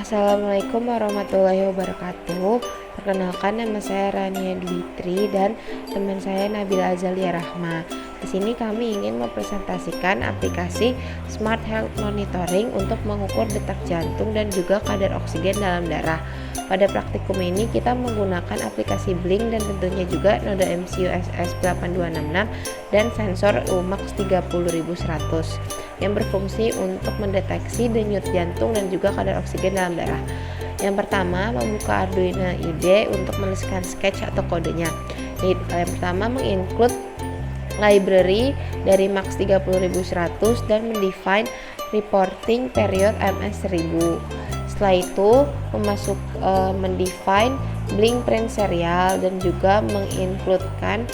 Assalamualaikum warahmatullahi wabarakatuh. Perkenalkan, nama saya Rania Dwitri dan teman saya Nabila Azalia Rahma. Di sini kami ingin mempresentasikan aplikasi Smart Health Monitoring untuk mengukur detak jantung dan juga kadar oksigen dalam darah. Pada praktikum ini kita menggunakan aplikasi Blink dan tentunya juga node MCU SS8266 dan sensor UMAX 30100 yang berfungsi untuk mendeteksi denyut jantung dan juga kadar oksigen dalam darah. Yang pertama, membuka Arduino IDE untuk menuliskan sketch atau kodenya. Yang pertama, menginclude library dari MAX 30100 dan mendefine reporting period MS1000. Setelah itu mendefine Blink print serial dan juga mengincludekan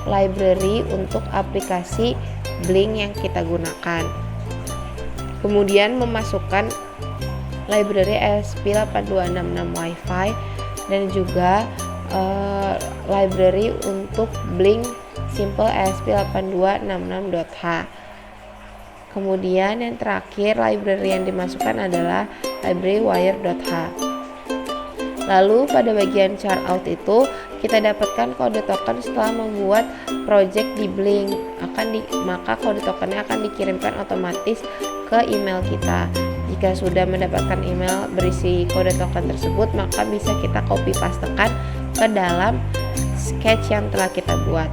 library untuk aplikasi Blink yang kita gunakan. Kemudian memasukkan library ESP8266 Wi-Fi dan juga library untuk Blink Simple ESP8266.h. Kemudian yang terakhir, library yang dimasukkan adalah library wire.h. Lalu pada bagian chart out itu kita dapatkan kode token setelah membuat project di Blink. Maka kode tokennya akan dikirimkan otomatis ke email kita. Jika sudah mendapatkan email berisi kode token tersebut, maka bisa kita copy pastekan ke dalam sketch yang telah kita buat.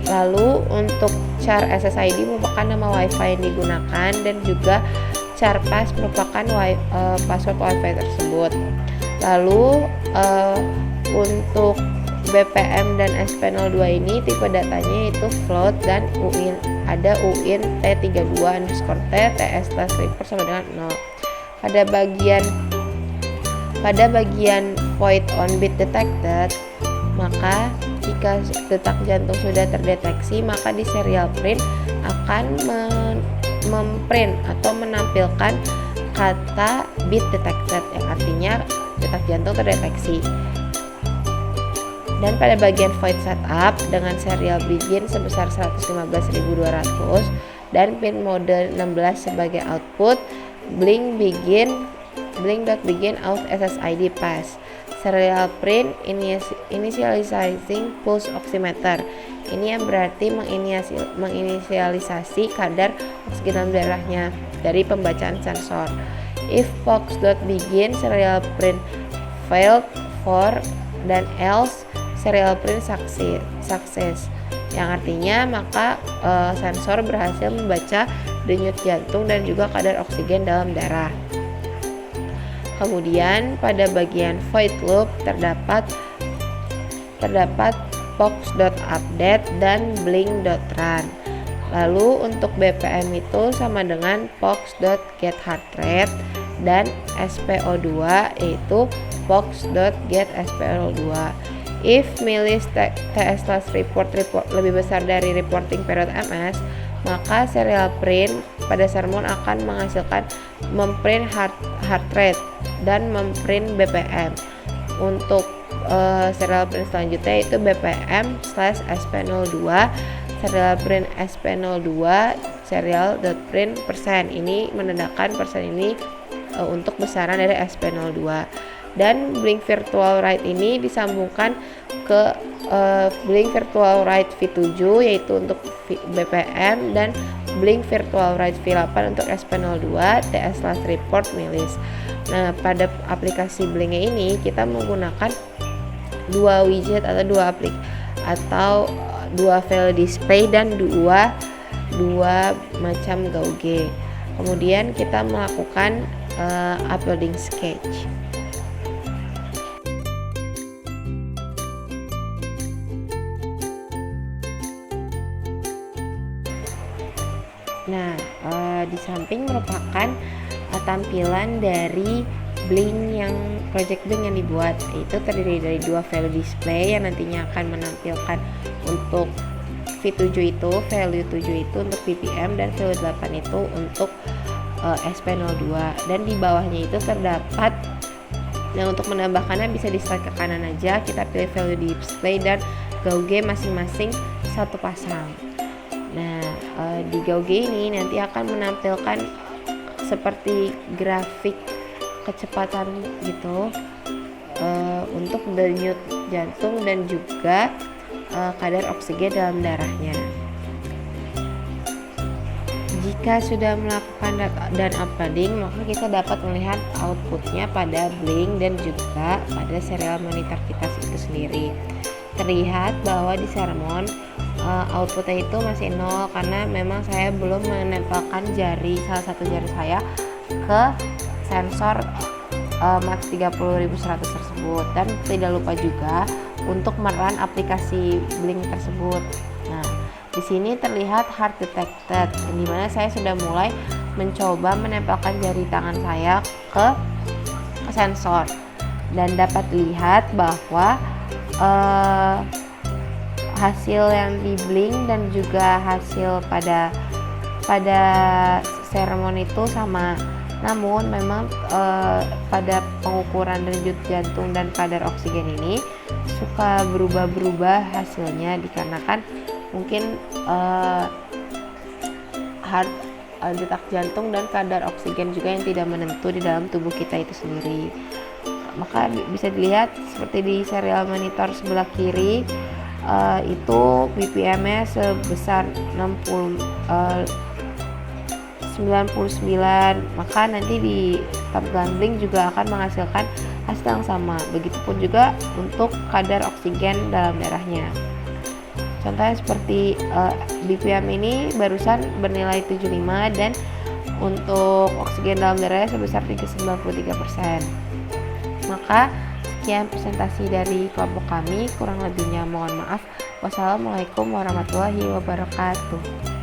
Lalu untuk char SSID merupakan nama WiFi yang digunakan dan juga char pass merupakan password WiFi tersebut. Lalu untuk BPM dan SP02 ini tipe datanya itu float dan ada UIN T32_T TS/report sama dengan 0. Pada bagian void on beat detected, maka jika detak jantung sudah terdeteksi, maka di serial print akan memprint atau menampilkan kata beat detected yang artinya detak jantung terdeteksi. Dan pada bagian void setup dengan serial begin sebesar 115.200 dan pin mode 16 sebagai output, blink.begin out SSID pass. Serial print initializing pulse oximeter. Ini yang berarti menginisialisasi kadar oksigen dalam darahnya dari pembacaan sensor. If box.begin serial print failed for dan else serial print success. Yang artinya maka sensor berhasil membaca denyut jantung dan juga kadar oksigen dalam darah. Kemudian pada bagian void loop terdapat box.update dan blink.run. Lalu untuk BPM itu sama dengan box.getHeartRate dan SPO2 yaitu box.getSPO2. If milis TS/report lebih besar dari reporting period MS, maka serial print pada sermon akan menghasilkan memprint heart rate dan memprint BPM. Untuk serial print selanjutnya itu BPM/SP02, serial print SP02 serial.print persen. Ini menandakan persen ini untuk besaran dari SP02. Dan Blink Virtual Write ini disambungkan ke Blink Virtual Write V7 yaitu untuk BPM dan Blink Virtual Write V8 untuk SP02 TS/report milis. Nah, pada aplikasi Blink ini kita menggunakan dua widget atau dua file display dan dua macam gauge. Kemudian kita melakukan uploading sketch. Nah, di samping merupakan tampilan dari Blink project Blink yang dibuat, itu terdiri dari dua value display yang nantinya akan menampilkan untuk V7 itu, value 7 itu untuk BPM dan value 8 itu untuk SP02. Dan di bawahnya itu terdapat, nah untuk menambahkannya bisa di slide ke kanan aja, kita pilih value display dan gauge masing-masing satu pasang. Nah, di gauge ini nanti akan menampilkan seperti grafik kecepatan gitu untuk denyut jantung dan juga kadar oksigen dalam darahnya. Jika sudah melakukan dan uploading, maka kita dapat melihat outputnya pada Blink dan juga pada serial monitor kita itu sendiri. Terlihat bahwa di Sermon outputnya itu masih 0 karena memang saya belum menempelkan salah satu jari saya ke sensor max 30.100 tersebut, dan tidak lupa juga untuk merun aplikasi Blink tersebut. Nah, di sini terlihat heart detected, di mana saya sudah mulai mencoba menempelkan jari tangan saya ke sensor, dan dapat dilihat bahwa hasil yang di Blink dan juga hasil pada Sermon itu sama. Namun memang pada pengukuran denyut jantung dan kadar oksigen ini suka berubah-berubah hasilnya, dikarenakan mungkin detak jantung dan kadar oksigen juga yang tidak menentu di dalam tubuh kita itu sendiri. Maka bisa dilihat seperti di serial monitor sebelah kiri, itu BPM-nya sebesar 99, maka nanti di tampilan Blink juga akan menghasilkan hasil yang sama. Begitupun juga untuk kadar oksigen dalam darahnya. Contohnya seperti BPM ini barusan bernilai 75 dan untuk oksigen dalam darahnya sebesar 93%. Maka sekian presentasi dari kelompok kami, kurang lebihnya mohon maaf. Wassalamualaikum warahmatullahi wabarakatuh.